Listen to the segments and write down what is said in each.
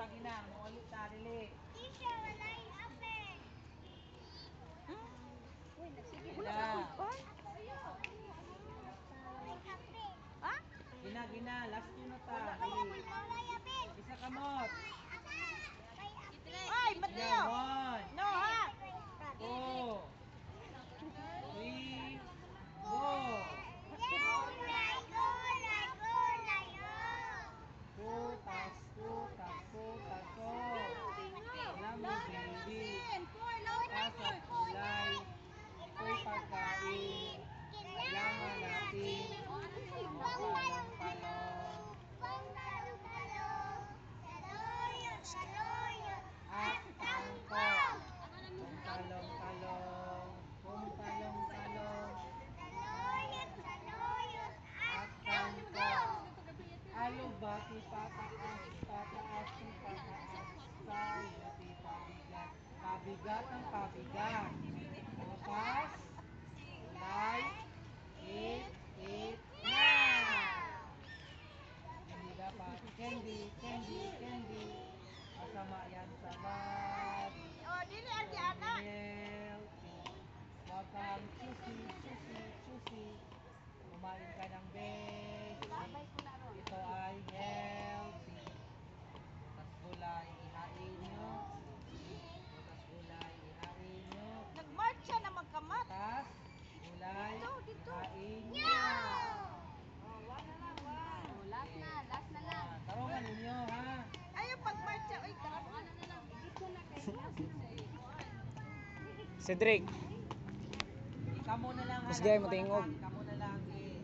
tagi na. Maulit na, dili. Teacher, wala yung ape. Gina. Ha? Gina. Last two na ta. Isa kamot. Ay, Mateo! One. No, ha? 2, 3, go! Putas, alam mo, baby. Asat kulay, ito'y pagkain. Kailangan natin magpalong-palong. At tangkong. Kung talong-talong. At tangkong. Alubati pataas. Sayuti pabigat. Pabigat ang pabigat. Bukas, kulay, eat na! Hindi dapat candy. Masama yan sa body. Oh, dili ang anak. Healthy. Huwag kang susi. Kumain ka ng basic. Ito ay healthy. Butas gulay, ihain nyo. Nag-march siya na magkamat. Butas gulay, Dito. ihain nyo. Last na lang. Tarungan ninyo, ha? Ayaw pag-march siya. Uy, karamo. Cedric, Ikaw na lang, ha? Kusgay mo tingog. Ikaw na lang, eh.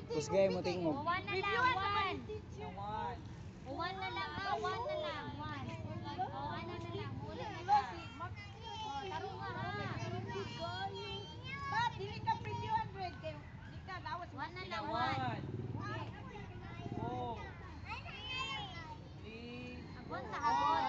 Kusgay mo tingog. One na lang, Reviewan naman one. yung teacher. One. One na lang, one. Ano na lang, muli na Hello, lang. si Max. Tarong nga. Ba't dili ka preview 100? Di ka, lawas. One na lang, One. one. 2, 3, Agon na, agon.